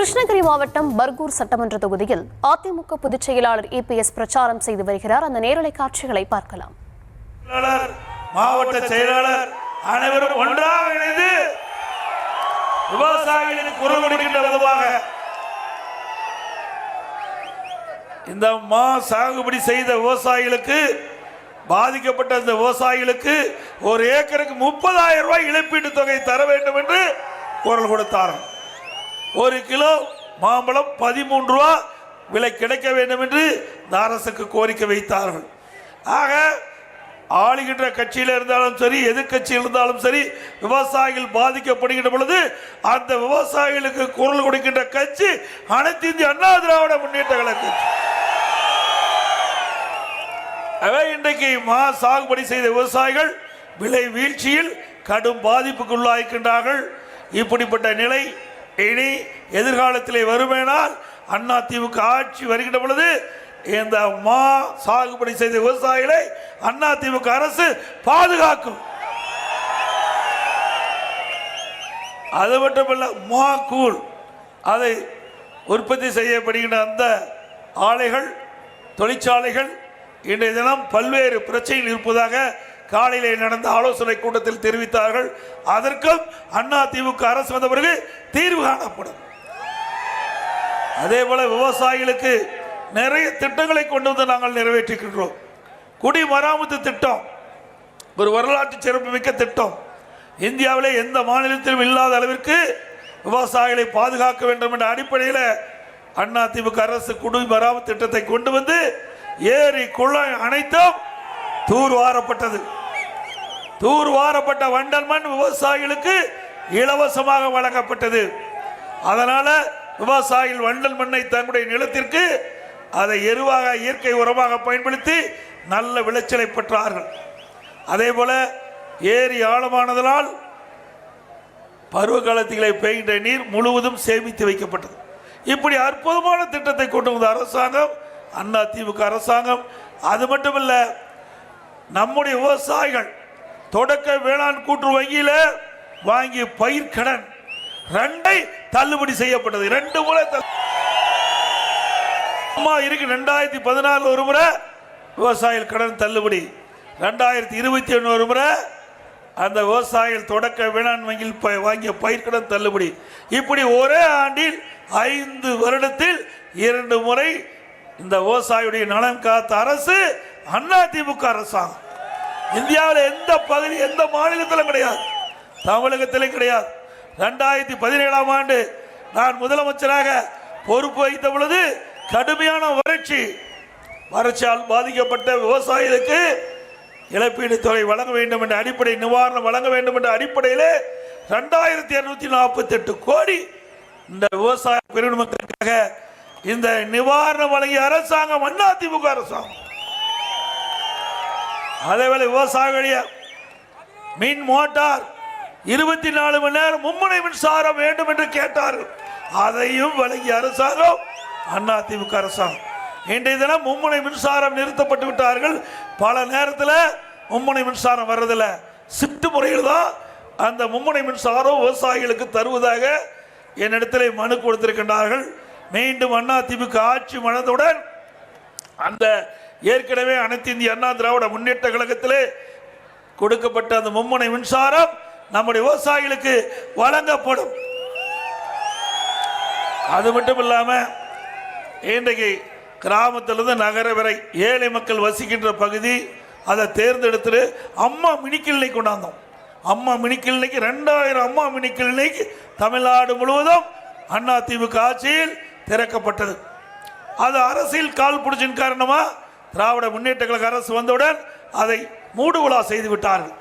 கிருஷ்ணகிரி மாவட்டம் பர்கூர் சட்டமன்ற தொகுதியில் அதிமுக பொதுச் செயலாளர் EPS பிரச்சாரம் செய்து வருகிறார். அந்த நேரலை காட்சிகளை பார்க்கலாம். மாவட்ட செயலாளர் அனைவரும் ஒன்றாக இணைந்து விவசாயிகளுக்கு குரல் கொடுக்கின்ற விதமாக இந்த சாகுபடி செய்த விவசாயிகளுக்கு பாதிக்கப்பட்ட இந்த விவசாயிகளுக்கு ஒரு ஏக்கருக்கு 30,000 ரூபாய் இழப்பீட்டு தொகை தர வேண்டும் என்று குரல் கொடுத்தார். ஒரு கிலோ மாம்பழம் 13 ரூபா விலை கிடைக்க வேண்டும் என்று இந்த அரசுக்கு கோரிக்கை வைத்தார்கள். ஆக ஆளுகின்ற கட்சியில் இருந்தாலும் சரி, எதிர்கட்சியில் இருந்தாலும் சரி, விவசாயிகள் பாதிக்கப்படுகின்ற பொழுது அந்த விவசாயிகளுக்கு குரல் கொடுக்கின்ற கட்சி அனைத்து இந்திய அண்ணா திராவிட முன்னேற்ற கழக கட்சி. இன்றைக்கு சாகுபடி செய்த விவசாயிகள் விலை வீழ்ச்சியில் கடும் பாதிப்புக்குள்ளாகின்றார்கள். இப்படிப்பட்ட நிலை இனி எதிர்காலத்திலே வருமேனால் அதிமுக ஆட்சி வருகின்ற பொழுது இந்த சாகுபடி செய்த விவசாயிகளை அதிமுக அரசு பாதுகாக்கும். அது மட்டுமல்ல, கூழ் அதை உற்பத்தி செய்யப்படுகின்ற அந்த ஆலைகள், தொழிற்சாலைகள் இன்றைய தினம் பல்வேறு பிரச்சனைகள் இருப்பதாக காலையிலே நடந்த ஆலோசனை கூட்டத்தில் தெரிவித்தார்கள். அதற்கும் அதிமுக அரசு வந்த பிறகு தீர்வு காணப்படும். அதே போல விவசாயிகளுக்கு நிறைய திட்டங்களை கொண்டு வந்து நாங்கள் நிறைவேற்றுகின்றோம். குடிமராமத்து திட்டம் ஒரு வரலாற்று சிறப்புமிக்க திட்டம். இந்தியாவிலே எந்த மாநிலத்திலும் இல்லாத அளவிற்கு விவசாயிகளை பாதுகாக்க வேண்டும் என்ற அடிப்படையில் அதிமுக அரசு குடிமராமத்து திட்டத்தை கொண்டு வந்து ஏரி குளம் அனைத்தும் தூர்வாரப்பட்டது. தூர்வாரப்பட்ட வண்டல் மண் விவசாயிகளுக்கு இலவசமாக வழங்கப்பட்டது. அதனால விவசாயிகள் வண்டல் மண்ணை தங்களுடைய நிலத்திற்கு அதை எருவாக, இயற்கை உரமாக பயன்படுத்தி நல்ல விளைச்சலை பெற்றார்கள். அதே போல ஏரி ஆழமானதனால் பருவ காலத்திலே பெய்கின்ற நீர் முழுவதும் சேமித்து வைக்கப்பட்டது. இப்படி அற்புதமான திட்டத்தை கொண்டு வந்த அரசாங்கம் அதிமுக அரசாங்கம். அது மட்டுமல்ல, நம்முடைய விவசாயிகள் தொடக்க வேளாண் கூட்டுறவு வங்கியில் வாங்கிய பயிர்க்கடன் 2 தள்ளுபடி செய்யப்பட்டது. 2 முறை இருக்கு. 2014 ஒரு முறை விவசாயிகள் கடன் தள்ளுபடி, 2021 ஒரு முறை அந்த விவசாயிகள் தொடக்க வேளாண் வங்கியில் வாங்கிய பயிர்க்கடன் தள்ளுபடி. இப்படி ஒரே ஆண்டில் 5 வருடத்தில் 2 முறை இந்த விவசாயியுடைய நலன் காத்த அரசு அதிமுக அரசாங்கம். இந்தியாவில் எந்த பகுதி, எந்த மாநிலத்திலும் கிடையாது, தமிழகத்திலும் கிடையாது. 2017ஆம் ஆண்டு நான் முதலமைச்சராக பொறுப்பு வகித்த பொழுது கடுமையான வறட்சியால் பாதிக்கப்பட்ட விவசாயிகளுக்கு இழப்பீடு தொகை வழங்க வேண்டும் என்ற அடிப்படை, நிவாரணம் வழங்க வேண்டும் என்ற அடிப்படையில் 2248 கோடி இந்த விவசாய பெருமக்களுக்காக இந்த நிவாரணம் வழங்கிய அரசாங்கம் அதிமுக அரசாங்கம். அதேவேளை விவசாயிகளுடைய மின் மோட்டார் 24 மணி நேரம் மும்முனை மின்சாரம் வேண்டும் என்று கேட்டார்கள். அதையும் வழங்கிய அரசாங்கம் அதிமுக அரசாங்கம். இன்றைய தினம் மும்முனை மின்சாரம் நிறுத்தப்பட்டு விட்டார்கள். பல நேரத்தில் மும்முனை மின்சாரம் வர்றதில்லை. ஷிப்ட் முறையில் தான் அந்த மும்முனை மின்சாரம் விவசாயிகளுக்கு தருவதாக என்னிடத்தில் மனு கொடுத்திருக்கின்றார்கள். மீண்டும் அதிமுக ஆட்சி மலர்ந்தவுடன் அந்த ஏற்கனவே அனைத்து இந்திய அண்ணா திராவிட முன்னேற்ற கழகத்திலே கொடுக்கப்பட்ட அந்த மும்முனை மின்சாரம் நம்முடைய விவசாயிகளுக்கு வழங்கப்படும். அது மட்டும் இல்லாமல் இன்றைக்கு கிராமத்திலிருந்து நகர வரை ஏழை மக்கள் வசிக்கின்ற பகுதி அதை தேர்ந்தெடுத்து அம்மா மினி கிளினிக் கொண்டாந்தோம். அம்மா மினி கிளினிக் 2000 அம்மா மினி கிளினிக் தமிழ்நாடு முழுவதும் அதிமுக ஆட்சியில் திறக்கப்பட்டது. அது அரசியல் கால் பிடிச்சின் காரணமாக திராவிட முன்னேற்ற கழக அரசு வந்தவுடன் அதை மூடு விழா செய்து விட்டார்கள்.